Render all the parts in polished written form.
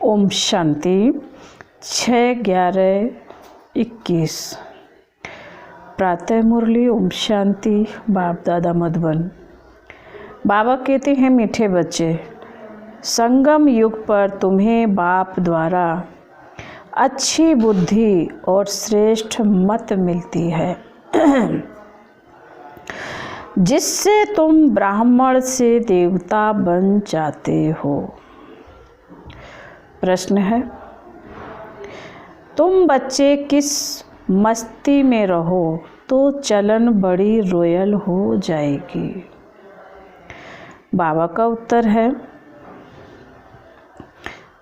ओम शांति 6/11/21 प्रातः मुरली। ओम शांति। बाप दादा मधुबन। बाबा कहते हैं, मीठे बच्चे, संगम युग पर तुम्हें बाप द्वारा अच्छी बुद्धि और श्रेष्ठ मत मिलती है जिससे तुम ब्राह्मण से देवता बन जाते हो। प्रश्न है, तुम बच्चे किस मस्ती में रहो तो चलन बड़ी रॉयल हो जाएगी। बाबा का उत्तर है,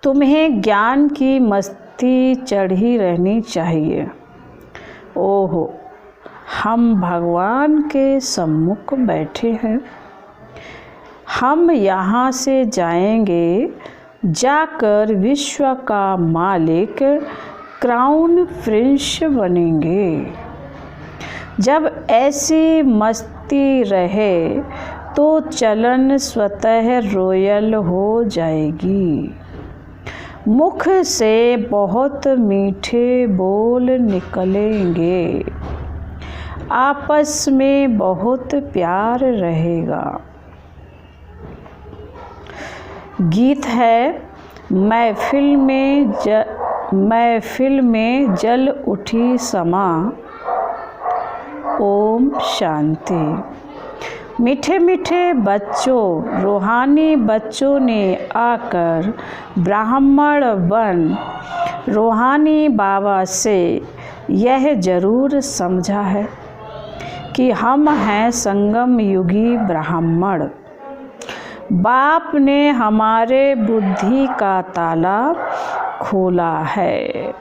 तुम्हें ज्ञान की मस्ती चढ़ी रहनी चाहिए। ओहो, हम भगवान के सम्मुख बैठे हैं। हम यहाँ से जाएंगे, जाकर विश्व का मालिक क्राउन प्रिंस बनेंगे। जब ऐसी मस्ती रहे तो चलन स्वतः रॉयल हो जाएगी। मुख से बहुत मीठे बोल निकलेंगे। आपस में बहुत प्यार रहेगा। गीत है, महफिल में जल उठी समा। ओम शांति। मीठे मीठे बच्चों, रूहानी बच्चों ने आकर ब्राह्मण बन रूहानी बाबा से यह जरूर समझा है कि हम हैं संगम युगी ब्राह्मण। बाप ने हमारे बुद्धि का ताला खोला है।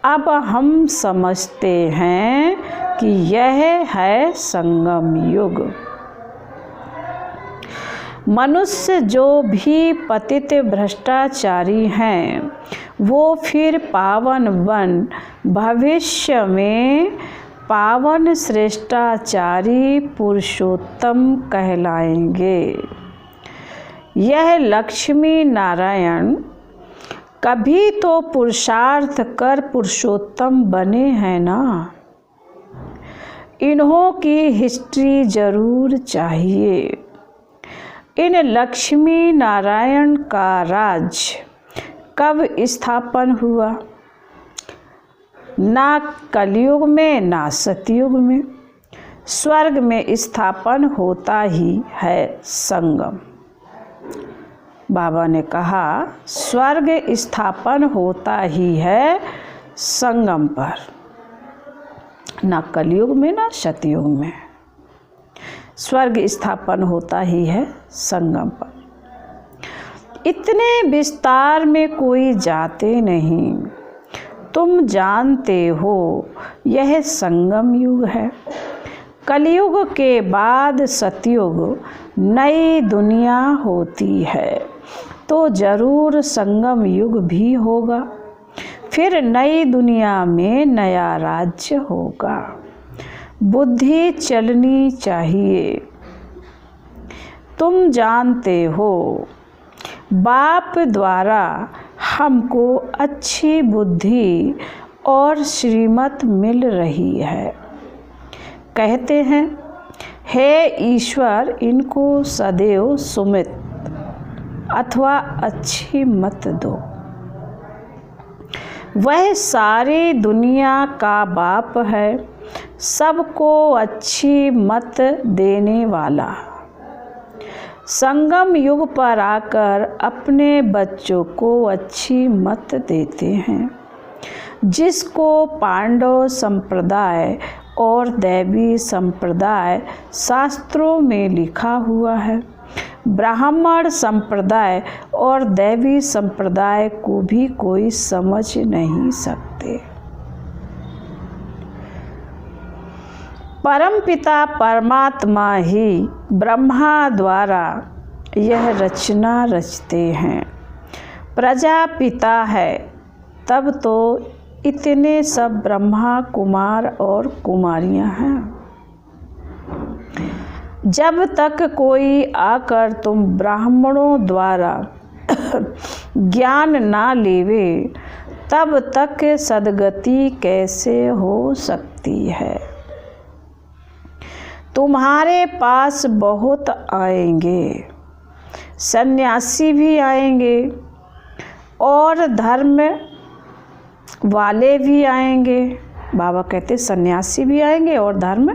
अब हम समझते हैं कि यह है संगम युग। मनुष्य जो भी पतित भ्रष्टाचारी हैं, वो फिर पावन बन भविष्य में पावन श्रेष्ठाचारी पुरुषोत्तम कहलाएंगे। यह लक्ष्मी नारायण कभी तो पुरुषार्थ कर पुरुषोत्तम बने हैं ना। इन्हों की हिस्ट्री जरूर चाहिए। इन लक्ष्मी नारायण का राज कब स्थापन हुआ? ना कलयुग में ना सतयुग में। स्वर्ग में स्थापन होता ही है संगम। बाबा ने कहा, स्वर्ग स्थापन होता ही है संगम पर, ना कलयुग में ना सतयुग में। स्वर्ग स्थापन होता ही है संगम पर। इतने विस्तार में कोई जाते नहीं। तुम जानते हो यह संगम युग है। कलयुग के बाद सतयुग नई दुनिया होती है, तो जरूर संगम युग भी होगा। फिर नई दुनिया में नया राज्य होगा। बुद्धि चलनी चाहिए। तुम जानते हो बाप द्वारा हमको अच्छी बुद्धि और श्रीमत मिल रही है। कहते हैं, हे ईश्वर, इनको सदैव सुमित अथवा अच्छी मत दो। वह सारी दुनिया का बाप है, सबको अच्छी मत देने वाला। संगम युग पर आकर अपने बच्चों को अच्छी मत देते हैं, जिसको पांडव संप्रदाय और दैवी संप्रदाय शास्त्रों में लिखा हुआ है। ब्राह्मण संप्रदाय और दैवी संप्रदाय को भी कोई समझ नहीं सकते। परमपिता परमात्मा ही ब्रह्मा द्वारा यह रचना रचते हैं। प्रजापिता है, तब तो इतने सब ब्रह्मा कुमार और कुमारियां हैं। जब तक कोई आकर तुम ब्राह्मणों द्वारा ज्ञान ना लेवे तब तक सद्गति कैसे हो सकती है। तुम्हारे पास बहुत आएंगे, सन्यासी भी आएंगे और धर्म वाले भी आएंगे। बाबा कहते सन्यासी भी आएंगे और धर्म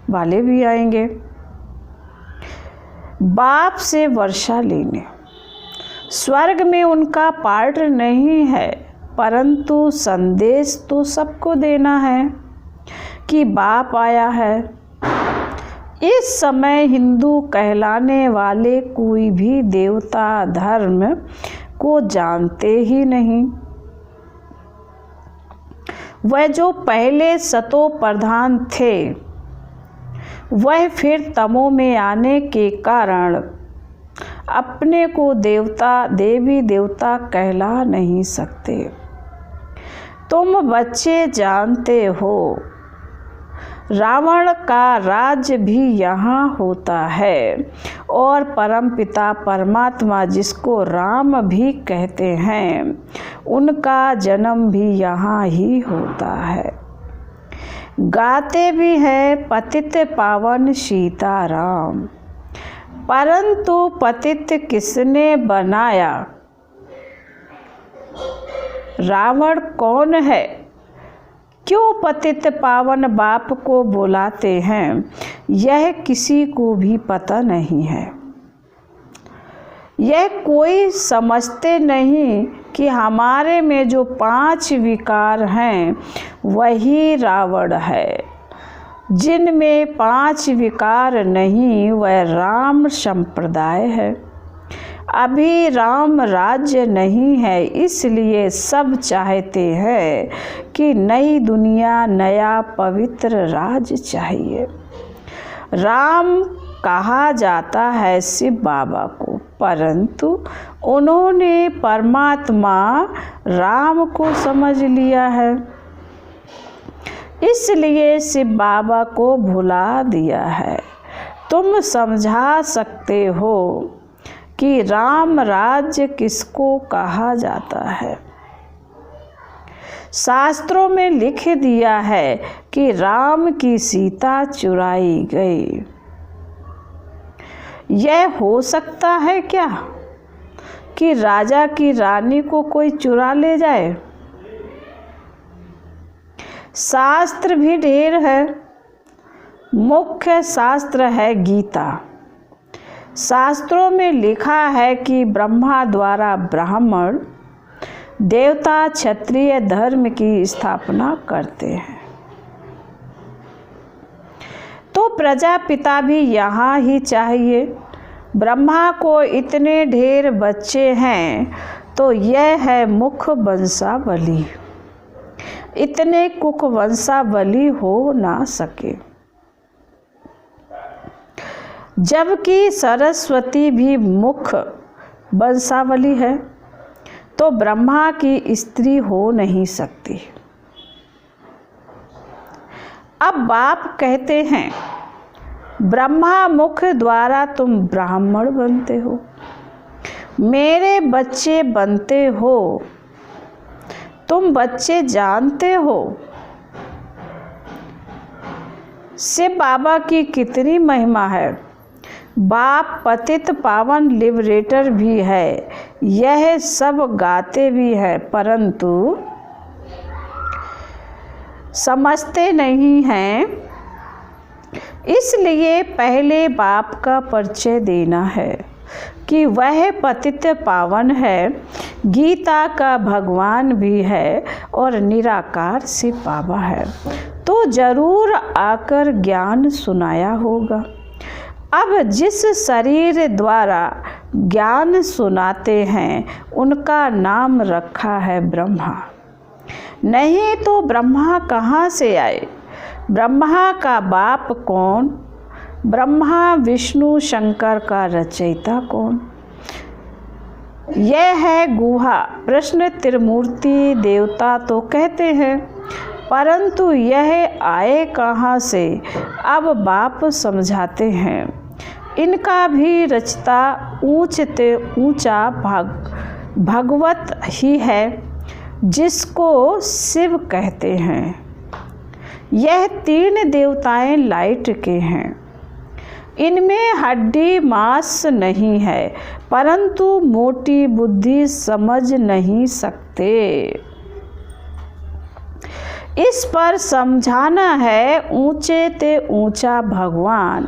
वाले भी आएंगे बाप से वर्षा लेने। स्वर्ग में उनका पार्ट नहीं है, परंतु संदेश तो सबको देना है कि बाप आया है। इस समय हिंदू कहलाने वाले कोई भी देवता धर्म को जानते ही नहीं। वह जो पहले सतो प्रधान थे वह फिर तमो में आने के कारण अपने को देवी देवता कहला नहीं सकते। तुम बच्चे जानते हो रावण का राज्य भी यहाँ होता है और परमपिता परमात्मा जिसको राम भी कहते हैं उनका जन्म भी यहाँ ही होता है। गाते भी हैं पतित पावन सीताराम, परंतु पतित किसने बनाया? रावण कौन है? क्यों पतित पावन बाप को बुलाते हैं यह किसी को भी पता नहीं है। यह कोई समझते नहीं कि हमारे में जो 5 विकार हैं वही रावण है। जिनमें 5 विकार नहीं वह राम संप्रदाय है। अभी राम राज्य नहीं है, इसलिए सब चाहते हैं कि नई दुनिया नया पवित्र राज चाहिए। राम कहा जाता है शिव बाबा को, परंतु उन्होंने परमात्मा राम को समझ लिया है, इसलिए शिव बाबा को भुला दिया है। तुम समझा सकते हो कि राम राज्य किसको कहा जाता है। शास्त्रों में लिख दिया है कि राम की सीता चुराई गई। यह हो सकता है क्या कि राजा की रानी को कोई चुरा ले जाए? शास्त्र भी ढेर है। मुख्य शास्त्र है गीता। शास्त्रों में लिखा है कि ब्रह्मा द्वारा ब्राह्मण देवता क्षत्रिय धर्म की स्थापना करते हैं, तो प्रजापिता भी यहाँ ही चाहिए। ब्रह्मा को इतने ढेर बच्चे हैं तो यह है मुख वंशावली। इतने कुक वंशावली हो ना सके। जबकि सरस्वती भी मुख वंशावली है तो ब्रह्मा की स्त्री हो नहीं सकती। अब बाप कहते हैं ब्रह्मा मुख द्वारा तुम ब्राह्मण बनते हो, मेरे बच्चे बनते हो। तुम बच्चे जानते हो शिव बाबा की कितनी महिमा है। बाप पतित पावन लिबरेटर भी है, यह सब गाते भी हैं, परंतु समझते नहीं हैं। इसलिए पहले बाप का परिचय देना है कि वह पतित पावन है, गीता का भगवान भी है और निराकार शिव बाबा है, तो जरूर आकर ज्ञान सुनाया होगा। अब जिस शरीर द्वारा ज्ञान सुनाते हैं उनका नाम रखा है ब्रह्मा। नहीं तो ब्रह्मा कहाँ से आए? ब्रह्मा का बाप कौन? ब्रह्मा विष्णु शंकर का रचयिता कौन? यह है गुहा प्रश्न। त्रिमूर्ति देवता तो कहते हैं, परंतु यह आए कहाँ से? अब बाप समझाते हैं। इनका भी रचता ऊंचा भगवत ही है जिसको शिव कहते हैं। यह 3 देवताएं लाइट के हैं। इनमें हड्डी मांस नहीं है, परंतु मोटी बुद्धि समझ नहीं सकते। इस पर समझाना है ऊंचे ते ऊंचा भगवान,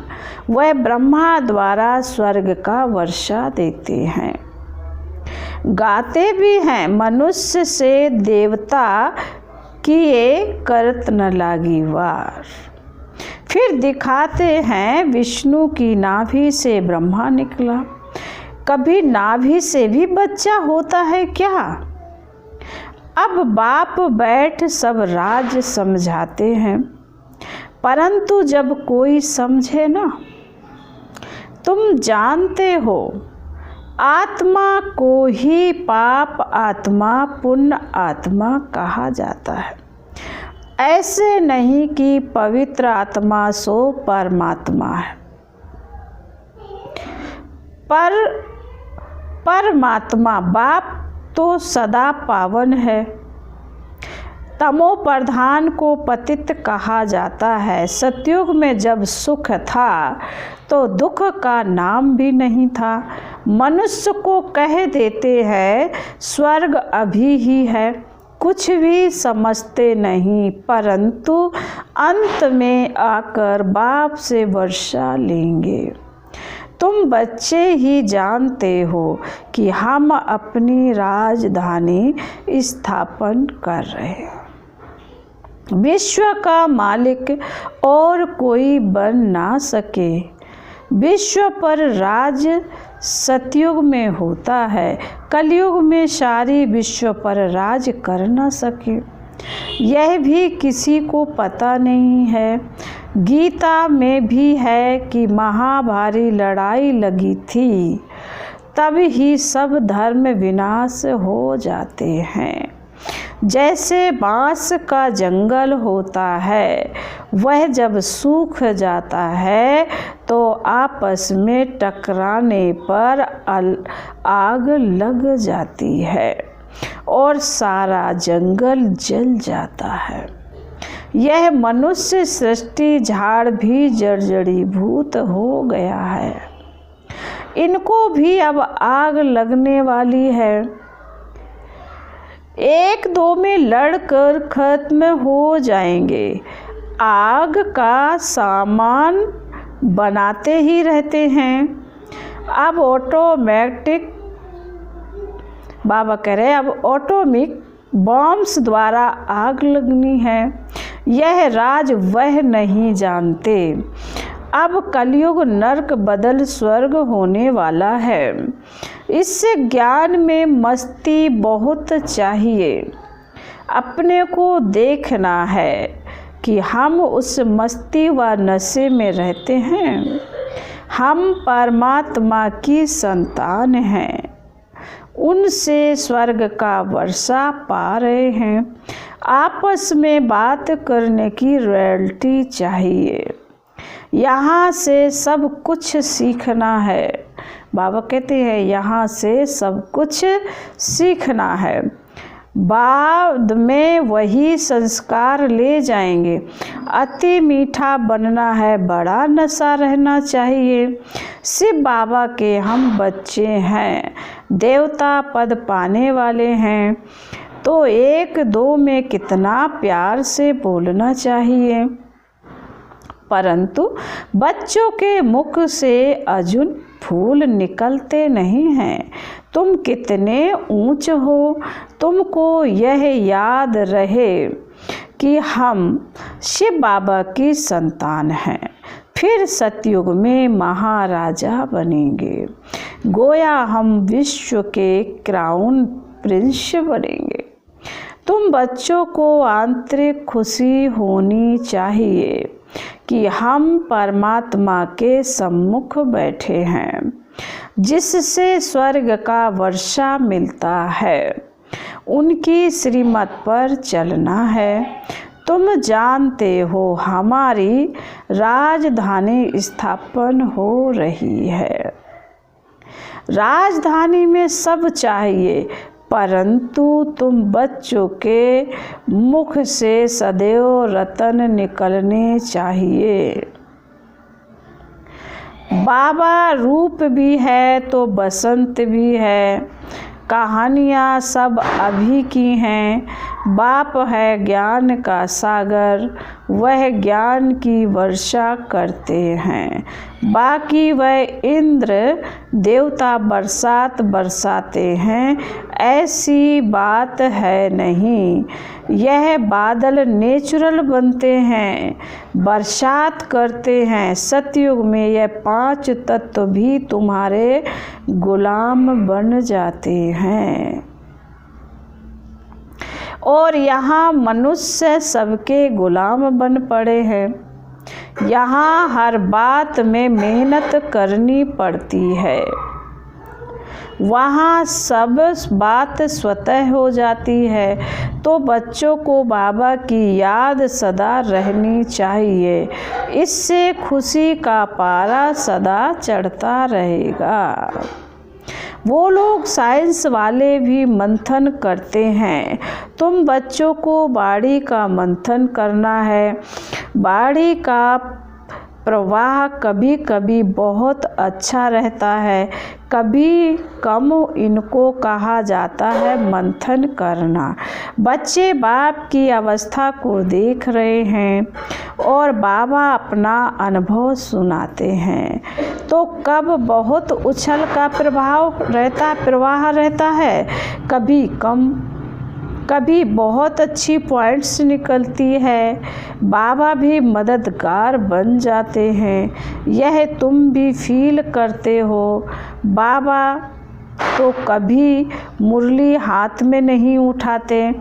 वह ब्रह्मा द्वारा स्वर्ग का वर्षा देते हैं। गाते भी हैं मनुष्य से देवता किए करत न लागी वार। फिर दिखाते हैं विष्णु की नाभि से ब्रह्मा निकला। कभी नाभि से भी बच्चा होता है क्या? अब बाप बैठ सब राज समझाते हैं, परंतु जब कोई समझे ना, तुम जानते हो आत्मा को ही पाप आत्मा पुण्य आत्मा कहा जाता है। ऐसे नहीं कि पवित्र आत्मा सो परमात्मा है। परमात्मा बाप तो सदा पावन है। तमो प्रधान को पतित कहा जाता है। सतयुग में जब सुख था तो दुख का नाम भी नहीं था। मनुष्य को कह देते हैं स्वर्ग अभी ही है, कुछ भी समझते नहीं, परंतु अंत में आकर बाप से वर्षा लेंगे। तुम बच्चे ही जानते हो कि हम अपनी राजधानी स्थापन कर रहे हैं। विश्व का मालिक और कोई बन ना सके। विश्व पर राज सतयुग में होता है, कलयुग में सारी विश्व पर राज कर न सके, यह भी किसी को पता नहीं है। गीता में भी है कि महाभारी लड़ाई लगी थी, तब ही सब धर्म विनाश हो जाते हैं। जैसे बांस का जंगल होता है, वह जब सूख जाता है तो आपस में टकराने पर आग लग जाती है और सारा जंगल जल जाता है। यह मनुष्य सृष्टि झाड़ भी जर्जरीभूत हो गया है। इनको भी अब आग लगने वाली है। 1-2 में लड़कर खत्म हो जाएंगे। आग का सामान बनाते ही रहते हैं। अब ऑटोमेटिक बाबा कह रहे अब ऑटोमिक बॉम्ब्स द्वारा आग लगनी है। यह राज वह नहीं जानते। अब कलयुग नरक बदल स्वर्ग होने वाला है। इससे ज्ञान में मस्ती बहुत चाहिए। अपने को देखना है कि हम उस मस्ती व नशे में रहते हैं। हम परमात्मा की संतान हैं, उनसे स्वर्ग का वर्षा पा रहे हैं। आपस में बात करने की रॉयल्टी चाहिए। यहाँ से सब कुछ सीखना है। बाबा कहते हैं यहाँ से सब कुछ सीखना है, बाद में वही संस्कार ले जाएंगे। अति मीठा बनना है, बड़ा नशा रहना चाहिए। शिव बाबा के हम बच्चे हैं, देवता पद पाने वाले हैं, तो 1-2 में कितना प्यार से बोलना चाहिए। परंतु बच्चों के मुख से अर्जुन फूल निकलते नहीं हैं। तुम कितने ऊंच हो, तुमको यह याद रहे कि हम शिव बाबा की संतान हैं। फिर सतयुग में महाराजा बनेंगे। गोया हम विश्व के क्राउन प्रिंस बनेंगे। तुम बच्चों को आंतरिक खुशी होनी चाहिए कि हम परमात्मा के सम्मुख बैठे हैं, जिससे स्वर्ग का वर्षा मिलता है। उनकी श्रीमत पर चलना है। तुम जानते हो हमारी राजधानी स्थापन हो रही है। राजधानी में सब चाहिए, परंतु तुम बच्चों के मुख से सदैव रतन निकलने चाहिए। बाबा रूप भी है तो बसंत भी है, कहानियाँ सब अभी की हैं। बाप है ज्ञान का सागर, वह ज्ञान की वर्षा करते हैं। बाकी वह इंद्र देवता बरसात बरसाते हैं, ऐसी बात है नहीं। यह बादल नेचुरल बनते हैं, बरसात करते हैं। सतयुग में यह 5 तत्व भी तुम्हारे गुलाम बन जाते हैं। और यहाँ मनुष्य सबके गुलाम बन पड़े हैं। यहाँ हर बात में मेहनत करनी पड़ती है। वहाँ सब बात स्वतः हो जाती है। तो बच्चों को बाबा की याद सदा रहनी चाहिए, इससे खुशी का पारा सदा चढ़ता रहेगा। वो लोग साइंस वाले भी मंथन करते हैं, तुम बच्चों को बाड़ी का मंथन करना है। बाड़ी का प्रवाह कभी कभी बहुत अच्छा रहता है, कभी कम। इनको कहा जाता है मंथन करना। बच्चे बाप की अवस्था को देख रहे हैं और बाबा अपना अनुभव सुनाते हैं। तो कब बहुत उछल का प्रवाह रहता है, कभी कम, कभी बहुत अच्छी पॉइंट्स निकलती है। बाबा भी मददगार बन जाते हैं, यह तुम भी फील करते हो। बाबा तो कभी मुरली हाथ में नहीं उठाते।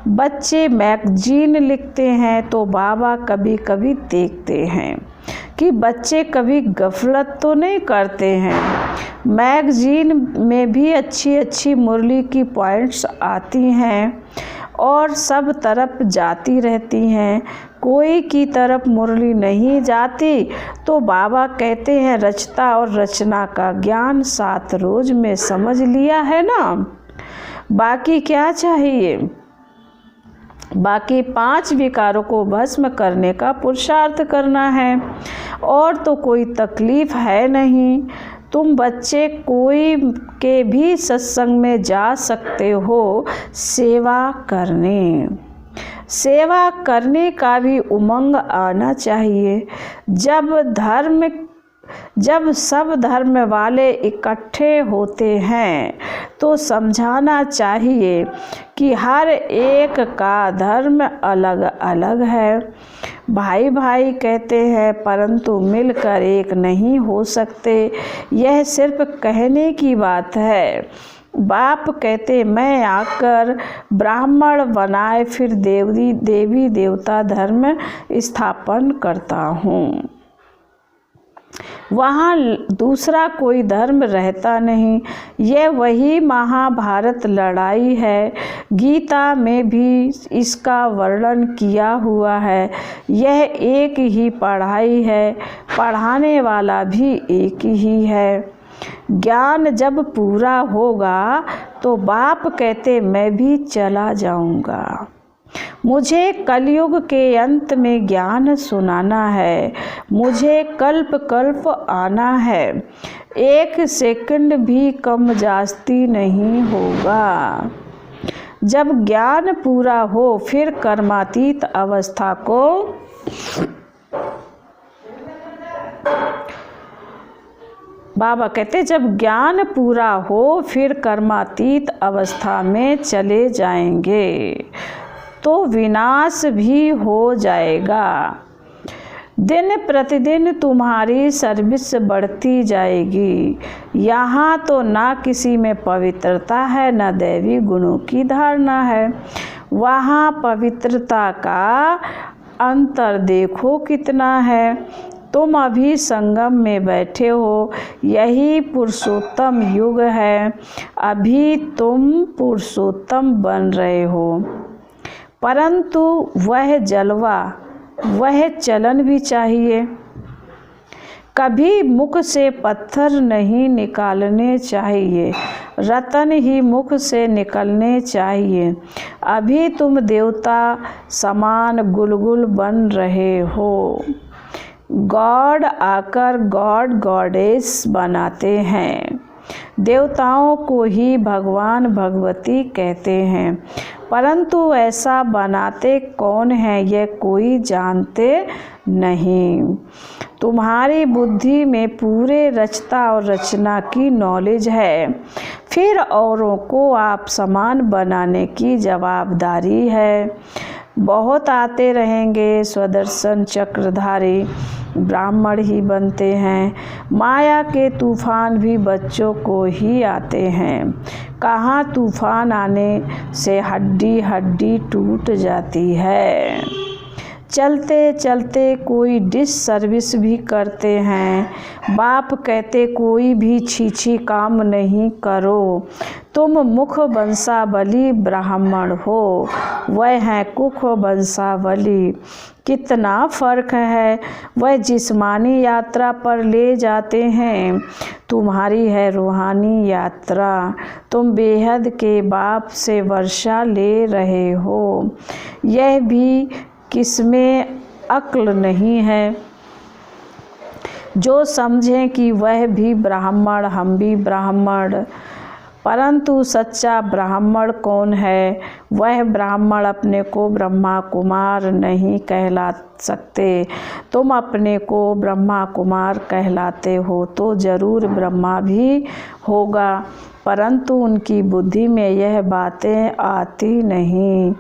बच्चे मैगजीन लिखते हैं तो बाबा कभी कभी देखते हैं कि बच्चे कभी गफलत तो नहीं करते हैं। मैगजीन में भी अच्छी अच्छी मुरली की पॉइंट्स आती हैं और सब तरफ जाती रहती हैं, कोई की तरफ मुरली नहीं जाती। तो बाबा कहते हैं रचता और रचना का ज्ञान 7 रोज में समझ लिया है ना, बाकी क्या चाहिए। बाकी 5 विकारों को भस्म करने का पुरुषार्थ करना है, और तो कोई तकलीफ है नहीं। तुम बच्चे कोई के भी सत्संग में जा सकते हो सेवा करने। सेवा करने का भी उमंग आना चाहिए। जब सब धर्म वाले इकट्ठे होते हैं तो समझाना चाहिए कि हर एक का धर्म अलग अलग है। भाई भाई कहते हैं परंतु मिलकर एक नहीं हो सकते, यह सिर्फ कहने की बात है। बाप कहते मैं आकर ब्राह्मण बनाए फिर देवी देवता धर्म स्थापन करता हूँ। वहाँ दूसरा कोई धर्म रहता नहीं। यह वही महाभारत लड़ाई है। गीता में भी इसका वर्णन किया हुआ है। यह एक ही पढ़ाई है, पढ़ाने वाला भी एक ही है। ज्ञान जब पूरा होगा तो बाप कहते मैं भी चला जाऊंगा। मुझे कलयुग के अंत में ज्ञान सुनाना है, मुझे कल्प कल्प आना है। 1 सेकंड भी कम जास्ती नहीं होगा। जब ज्ञान पूरा हो फिर कर्मातीत अवस्था को बाबा कहते जब ज्ञान पूरा हो फिर कर्मातीत अवस्था में चले जाएंगे तो विनाश भी हो जाएगा। दिन प्रतिदिन तुम्हारी सर्विस बढ़ती जाएगी। यहाँ तो ना किसी में पवित्रता है, न दैवी गुणों की धारणा है। वहाँ पवित्रता का अंतर देखो कितना है। तुम अभी संगम में बैठे हो, यही पुरुषोत्तम युग है। अभी तुम पुरुषोत्तम बन रहे हो, परंतु वह जलवा, वह चलन भी चाहिए। कभी मुख से पत्थर नहीं निकालने चाहिए, रतन ही मुख से निकलने चाहिए। अभी तुम देवता समान गुलगुल बन रहे हो। गॉड आकर गॉड गॉडेस बनाते हैं। देवताओं को ही भगवान भगवती कहते हैं, परंतु ऐसा बनाते कौन है यह कोई जानते नहीं। तुम्हारी बुद्धि में पूरे रचता और रचना की नॉलेज है, फिर औरों को आप समान बनाने की जवाबदारी है। बहुत आते रहेंगे स्वदर्शन चक्रधारी, ब्राह्मण ही बनते हैं। माया के तूफान भी बच्चों को ही आते हैं। कहाँ तूफान आने से हड्डी हड्डी टूट जाती है। चलते चलते कोई डिश सर्विस भी करते हैं। बाप कहते कोई भी छीछी काम नहीं करो। तुम मुख वंशावली ब्राह्मण हो, वह है कुख वंशावली। कितना फ़र्क है। वह जिस्मानी यात्रा पर ले जाते हैं, तुम्हारी है रूहानी यात्रा। तुम बेहद के बाप से वर्षा ले रहे हो। यह भी किसमें अक्ल नहीं है जो समझें कि वह भी ब्राह्मण, हम भी ब्राह्मण। परंतु सच्चा ब्राह्मण कौन है? वह ब्राह्मण अपने को ब्रह्मा कुमार नहीं कहला सकते। तुम अपने को ब्रह्मा कुमार कहलाते हो तो जरूर ब्रह्मा भी होगा, परंतु उनकी बुद्धि में यह बातें आती नहीं।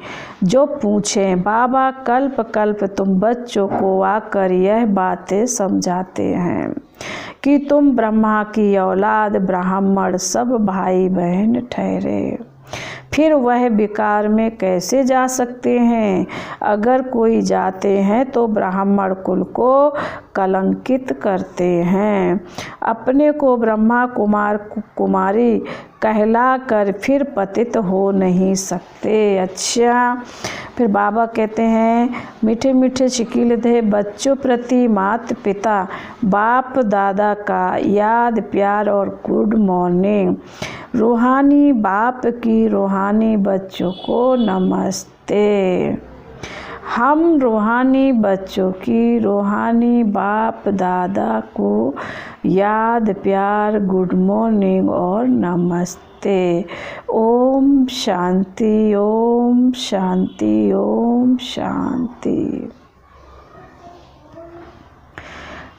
जो पूछें बाबा कल्प कल्प तुम बच्चों को आकर यह बातें समझाते हैं कि तुम ब्रह्मा की औलाद ब्राह्मण सब भाई बहन ठहरे, फिर वह विकार में कैसे जा सकते हैं? अगर कोई जाते हैं तो ब्राह्मण कुल को कलंकित करते हैं। अपने को ब्रह्मा कुमार कुमारी कहला कर फिर पतित हो नहीं सकते। अच्छा, फिर बाबा कहते हैं मीठे मीठे शिकिल दे बच्चों प्रति माता पिता बाप दादा का याद प्यार और गुड मॉर्निंग। रूहानी बाप की रूहानी बच्चों को नमस्ते। हम रूहानी बच्चों की रूहानी बाप दादा को याद प्यार गुड मॉर्निंग और नमस्ते। ओम शांति ओम शांति ओम शांति।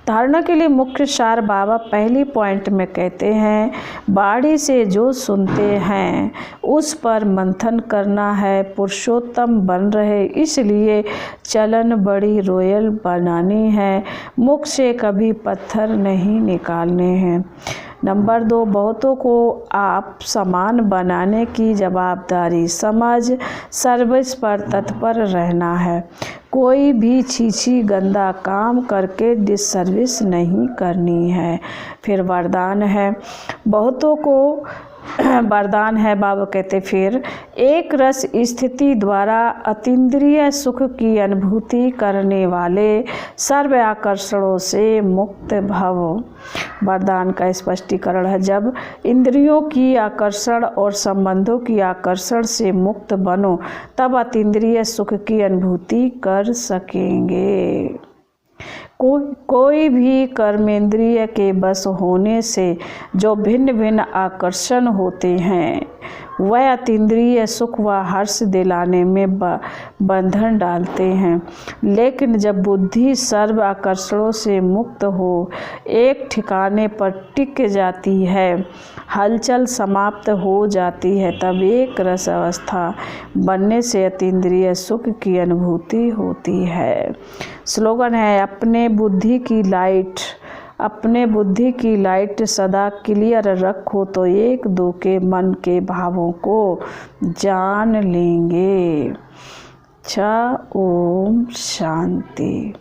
धारणा के लिए मुख्य सार बाबा पहली पॉइंट में कहते हैं, बाड़ी से जो सुनते हैं उस पर मंथन करना है। पुरुषोत्तम बन रहे इसलिए चलन बड़ी रॉयल बनानी है। मुख से कभी पत्थर नहीं निकालने हैं। नंबर 2, बहुतों को आप समान बनाने की जवाबदारी समझ सर्विस पर तत्पर रहना है। कोई भी छीछी गंदा काम करके डिसर्विस नहीं करनी है। फिर वरदान है, बहुतों को वरदान है। बाबा कहते फिर एक रस स्थिति द्वारा अतीन्द्रिय सुख की अनुभूति करने वाले सर्व आकर्षणों से मुक्त भव। वरदान का स्पष्टीकरण है, जब इंद्रियों की आकर्षण और संबंधों की आकर्षण से मुक्त बनो तब अतीन्द्रिय सुख की अनुभूति कर सकेंगे। कोई भी कर्मेंद्रिय के बस होने से जो भिन्न भिन्न आकर्षण होते हैं वह अतीन्द्रिय सुख व हर्ष दिलाने में बंधन डालते हैं। लेकिन जब बुद्धि सर्व आकर्षणों से मुक्त हो एक ठिकाने पर टिक जाती है, हलचल समाप्त हो जाती है, तब एक रस अवस्था बनने से अतीन्द्रिय सुख की अनुभूति होती है। स्लोगन है, अपने बुद्धि की लाइट सदा क्लियर रखो तो एक दो के मन के भावों को जान लेंगे। ओम शांति।